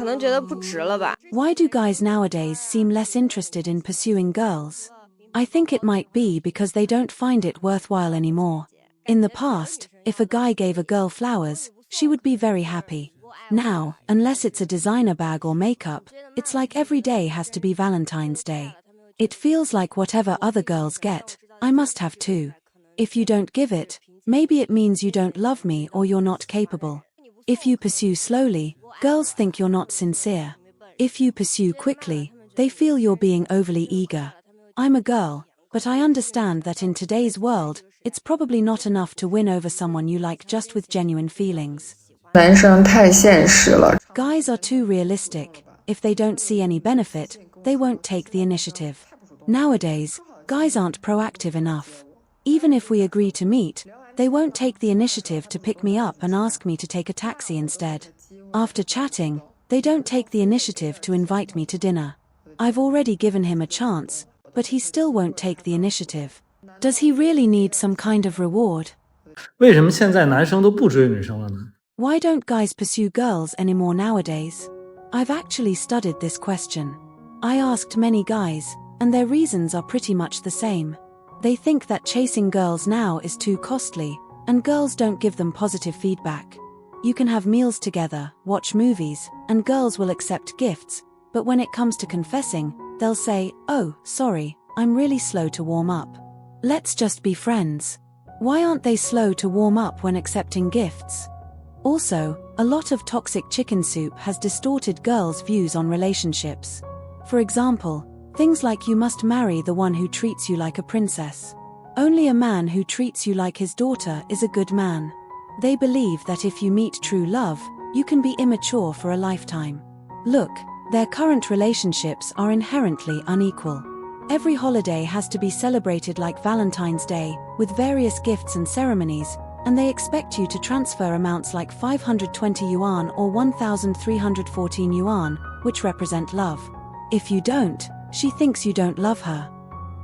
可能觉得不值了吧。 Why do guys nowadays seem less interested in pursuing girls? I think it might be because they don't find it worthwhile anymore. In the past, if a guy gave a girl flowers, she would be very happy. Now, unless it's a designer bag or makeup, it's like every day has to be Valentine's Day. It feels like whatever other girls get, I must have too. If you don't give it, maybe it means you don't love me or you're not capable. If you pursue slowly, girls think you're not sincere. If you pursue quickly, they feel you're being overly eager. I'm a girl, but I understand that in today's world, it's probably not enough to win over someone you like just with genuine feelings. 男生太现实了。 Guys are too realistic. If they don't see any benefit, they won't take the initiative. Nowadays, guys aren't proactive enough. Even if we agree to meet, they won't take the initiative to pick me up and ask me to take a taxi instead. After chatting, they don't take the initiative to invite me to dinner. I've already given him a chance, but he still won't take the initiative. Does he really need some kind of reward? 为什么现在男生都不追女生了呢？ Why don't guys pursue girls anymore nowadays? I've actually studied this question. I asked many guys, and their reasons are pretty much the same. They think that chasing girls now is too costly, and girls don't give them positive feedback. You can have meals together, watch movies, and girls will accept gifts, but when it comes to confessing, they'll say, "Oh, sorry, I'm really slow to warm up. Let's just be friends." Why aren't they slow to warm up when accepting gifts? Also, a lot of toxic chicken soup has distorted girls' views on relationships. For example, things like you must marry the one who treats you like a princess. Only a man who treats you like his daughter is a good man. They believe that if you meet true love, you can be immature for a lifetime. Look, their current relationships are inherently unequal. Every holiday has to be celebrated like Valentine's Day, with various gifts and ceremonies, and they expect you to transfer amounts like 520 yuan or 1,314 yuan, which represent love. If you don't, she thinks you don't love her.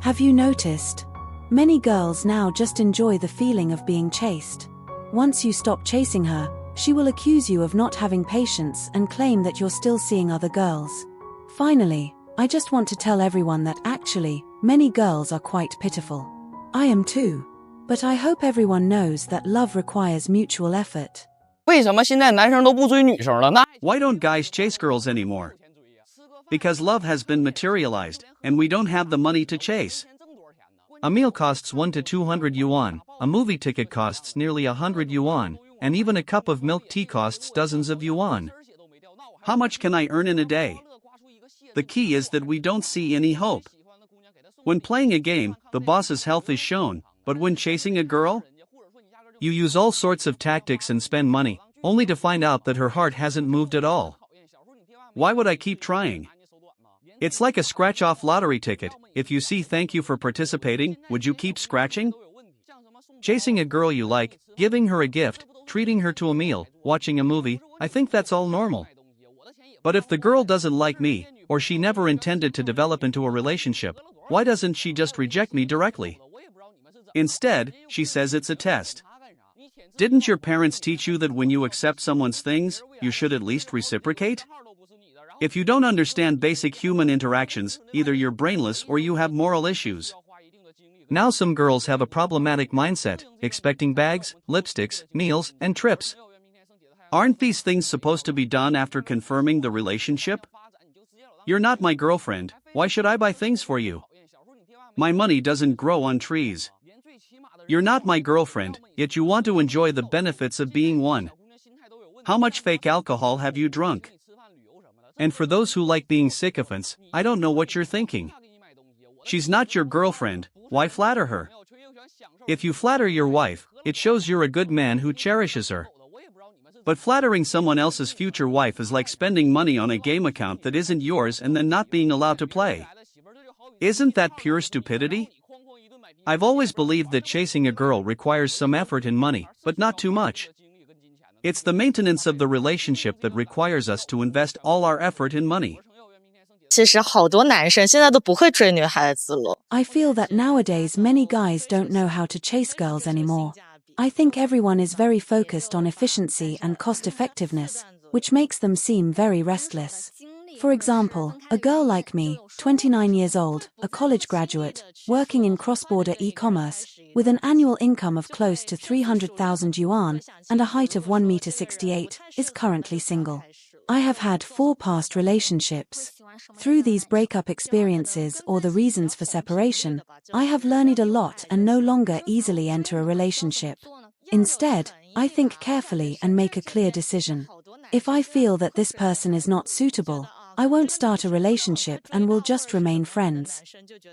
Have you noticed? Many girls now just enjoy the feeling of being chased. Once you stop chasing her, she will accuse you of not having patience and claim that you're still seeing other girls. Finally, I just want to tell everyone that actually, many girls are quite pitiful. I am too. But I hope everyone knows that love requires mutual effort. 为什么现在男生都不追女生了呢？ Why don't guys chase girls anymore? Because love has been materialized, and we don't have the money to chase. A meal costs 1 to 200 yuan, a movie ticket costs nearly 100 yuan, and even a cup of milk tea costs dozens of yuan. How much can I earn in a day? The key is that we don't see any hope. When playing a game, the boss's health is shown, but when chasing a girl, you use all sorts of tactics and spend money, only to find out that her heart hasn't moved at all. Why would I keep trying? It's like a scratch-off lottery ticket. If you see "thank you for participating," would you keep scratching? Chasing a girl you like, giving her a gift, treating her to a meal, watching a movie, I think that's all normal. But if the girl doesn't like me, or she never intended to develop into a relationship, why doesn't she just reject me directly? Instead, she says it's a test. Didn't your parents teach you that when you accept someone's things, you should at least reciprocate? If you don't understand basic human interactions, either you're brainless or you have moral issues. Now some girls have a problematic mindset, expecting bags, lipsticks, meals, and trips. Aren't these things supposed to be done after confirming the relationship? You're not my girlfriend, why should I buy things for you? My money doesn't grow on trees. You're not my girlfriend, yet you want to enjoy the benefits of being one. How much fake alcohol have you drunk? And for those who like being sycophants, I don't know what you're thinking. She's not your girlfriend, why flatter her? If you flatter your wife, it shows you're a good man who cherishes her. But flattering someone else's future wife is like spending money on a game account that isn't yours and then not being allowed to play. Isn't that pure stupidity? I've always believed that chasing a girl requires some effort and money, but not too much. It's the maintenance of the relationship that requires us to invest all our effort and money. 其实好多男生现在都不会追女孩子了。 I feel that nowadays many guys don't know how to chase girls anymore. I think everyone is very focused on efficiency and cost effectiveness, which makes them seem very restless. For example, a girl like me, 29 years old, a college graduate, working in cross-border e-commerce, with an annual income of close to 300,000 yuan and a height of 1.68 meters, is currently single. I have had 4 past relationships. Through these breakup experiences or the reasons for separation, I have learned a lot and no longer easily enter a relationship. Instead, I think carefully and make a clear decision. If I feel that this person is not suitable, I won't start a relationship and will just remain friends.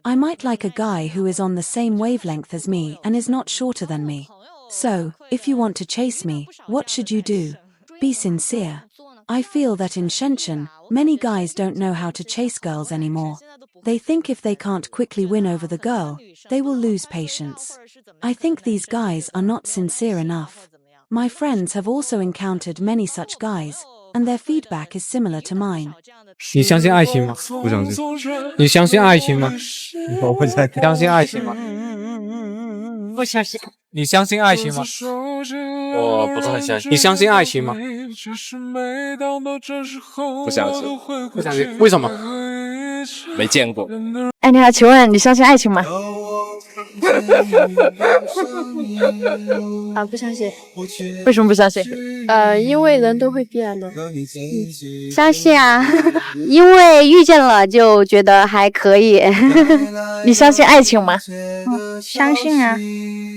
I might like a guy who is on the same wavelength as me and is not shorter than me. So, if you want to chase me, what should you do? Be sincere. I feel that in Shenzhen, many guys don't know how to chase girls anymore. They think if they can't quickly win over the girl, they will lose patience. I think these guys are not sincere enough. My friends have also encountered many such guys, and their feedback is similar to mine. 你相信爱情吗？不相信。你相信爱情吗？我不相信。相信爱情吗？不相信。你相信爱情吗？我不是很相信。你相信爱情吗？不相信。不相信，为什么？没见过。哎，你好，请问你相信爱情吗？啊，不相信。为什么不相信？因为人都会变的。相信啊，因为遇见了就觉得还可以。你相信爱情吗？相信啊。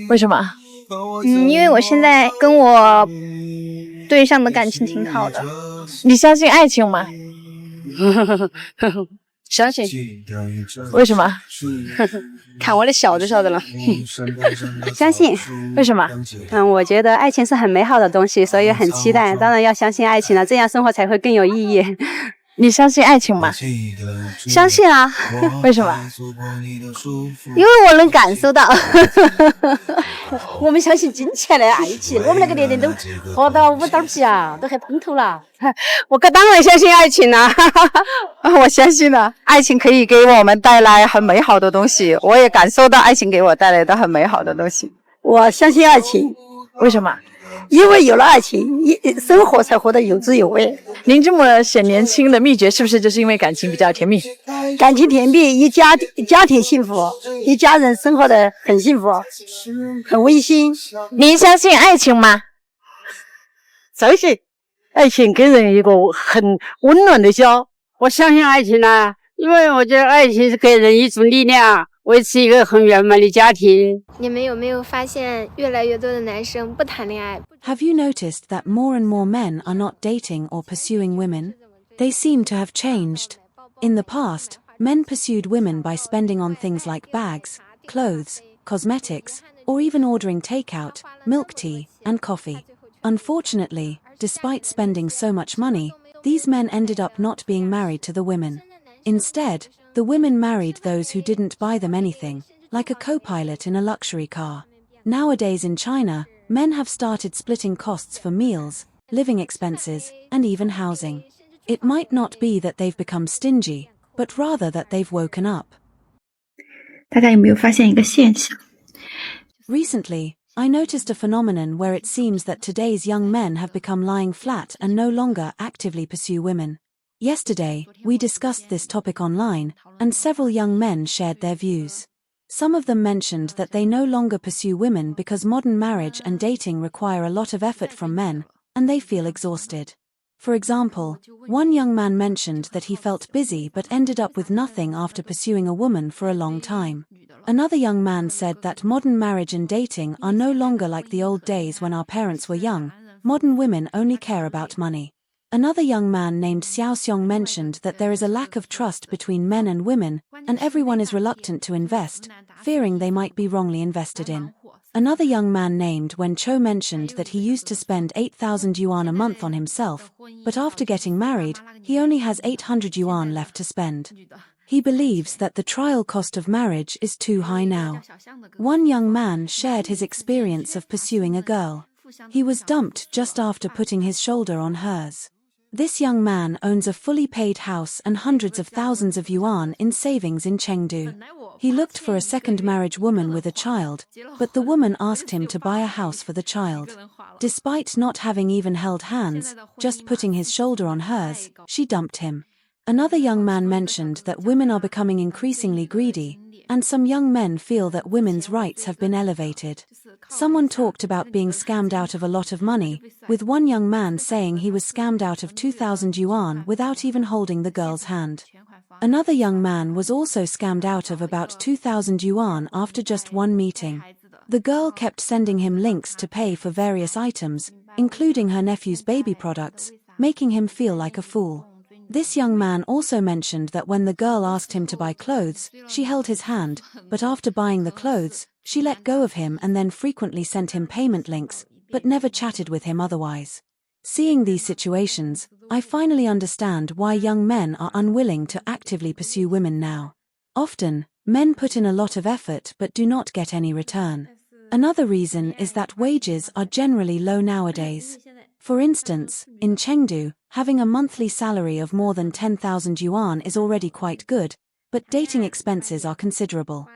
为什么？因为我现在跟我对象的感情挺好的。你相信爱情吗？相信。为什么？看我的笑就晓得了。相信。为什么？我觉得爱情是很美好的东西，所以很期待。当然要相信爱情了，这样生活才会更有意义。你相信爱情吗？相信啊。为什么？因为我能感受到。我们相信金钱的爱情，我们那个年龄都活到五道皮啊，都快碰头了。我可当然相信爱情了。我相信了，爱情可以给我们带来很美好的东西，我也感受到爱情给我带来的很美好的东西。我相信爱情。为什么？因为有了爱情，生活才活得有滋有味。您这么显年轻的秘诀，是不是就是因为感情比较甜蜜？感情甜蜜，一家庭幸福，一家人生活得很幸福，很温馨。您相信爱情吗？相信，爱情给人一个很温暖的家。我相信爱情啊，因为我觉得爱情是给人一种力量，维持一个很圆满的家庭。你们有没有发现越来越多的男生不谈恋爱？ Have you noticed that more and more men are not dating or pursuing women? They seem to have changed. In the past, men pursued women by spending on things like bags, clothes, cosmetics, or even ordering takeout, milk tea, and coffee. Unfortunately, despite spending so much money, these men ended up not being married to the women. Instead, the women married those who didn't buy them anything, like a co-pilot in a luxury car. Nowadays in China, men have started splitting costs for meals, living expenses, and even housing. It might not be that they've become stingy, but rather that they've woken up. 大家有没有发现一个现象？ Recently, I noticed a phenomenon where it seems that today's young men have become lying flat and no longer actively pursue women. Yesterday, we discussed this topic online, and several young men shared their views. Some of them mentioned that they no longer pursue women because modern marriage and dating require a lot of effort from men, and they feel exhausted. For example, one young man mentioned that he felt busy but ended up with nothing after pursuing a woman for a long time. Another young man said that modern marriage and dating are no longer like the old days when our parents were young. Modern women only care about money. Another young man named Xiao Xiong mentioned that there is a lack of trust between men and women, and everyone is reluctant to invest, fearing they might be wrongly invested in. Another young man named Wen Cho mentioned that he used to spend 8,000 yuan a month on himself, but after getting married, he only has 800 yuan left to spend. He believes that the trial cost of marriage is too high now. One young man shared his experience of pursuing a girl. He was dumped just after putting his shoulder on hers. This young man owns a fully paid house and hundreds of thousands of yuan in savings in Chengdu. He looked for a second marriage woman with a child, but the woman asked him to buy a house for the child. Despite not having even held hands, just putting his shoulder on hers, she dumped him. Another young man mentioned that women are becoming increasingly greedy, and some young men feel that women's rights have been elevated. Someone talked about being scammed out of a lot of money, with one young man saying he was scammed out of 2,000 yuan without even holding the girl's hand. Another young man was also scammed out of about 2,000 yuan after just one meeting. The girl kept sending him links to pay for various items, including her nephew's baby products, making him feel like a fool. This young man also mentioned that when the girl asked him to buy clothes, she held his hand, but after buying the clothes, she let go of him and then frequently sent him payment links, but never chatted with him otherwise. Seeing these situations, I finally understand why young men are unwilling to actively pursue women now. Often, men put in a lot of effort but do not get any return. Another reason is that wages are generally low nowadays. For instance, in Chengdu, having a monthly salary of more than 10,000 yuan is already quite good, but dating expenses are considerable.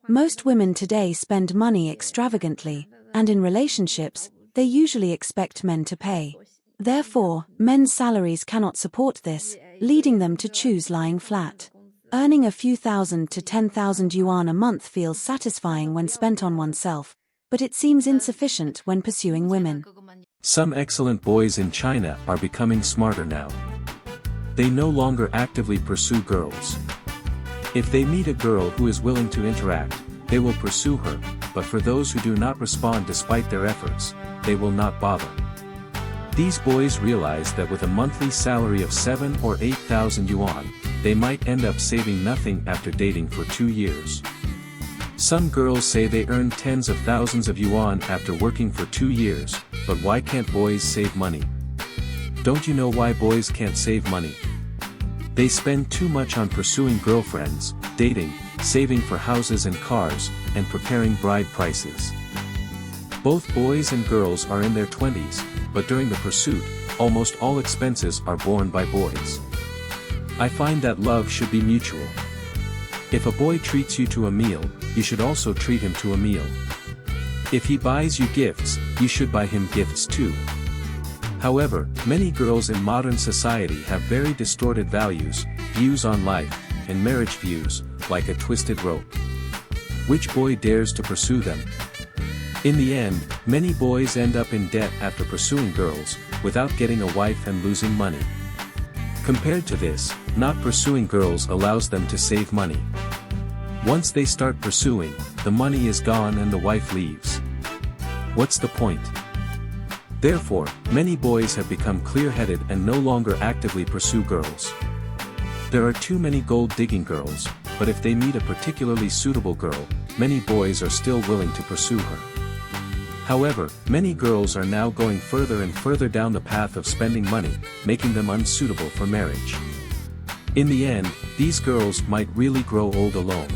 Most women today spend money extravagantly, and in relationships, they usually expect men to pay. Therefore, men's salaries cannot support this, leading them to choose lying flat. Earning a few thousand to 10,000 yuan a month feels satisfying when spent on oneself, but it seems insufficient when pursuing women. Some excellent boys in China are becoming smarter now. They no longer actively pursue girls. If they meet a girl who is willing to interact, they will pursue her, but for those who do not respond despite their efforts, they will not bother. These boys realize that with a monthly salary of 7 or 8,000 yuan, they might end up saving nothing after dating for 2 years. Some girls say they earn tens of thousands of yuan after working for 2 years, but why can't boys save money? Don't you know why boys can't save money? They spend too much on pursuing girlfriends, dating, saving for houses and cars, and preparing bride prices. Both boys and girls are in their 20s, but during the pursuit, almost all expenses are borne by boys. I find that love should be mutual. If a boy treats you to a meal, you should also treat him to a meal. If he buys you gifts, you should buy him gifts too. However, many girls in modern society have very distorted values, views on life, and marriage views, like a twisted rope. Which boy dares to pursue them? In the end, many boys end up in debt after pursuing girls, without getting a wife and losing money. Compared to this, not pursuing girls allows them to save money. Once they start pursuing, the money is gone and the wife leaves. What's the point? Therefore, many boys have become clear-headed and no longer actively pursue girls. There are too many gold-digging girls, but if they meet a particularly suitable girl, many boys are still willing to pursue her. However, many girls are now going further and further down the path of spending money, making them unsuitable for marriage. In the end, these girls might really grow old alone.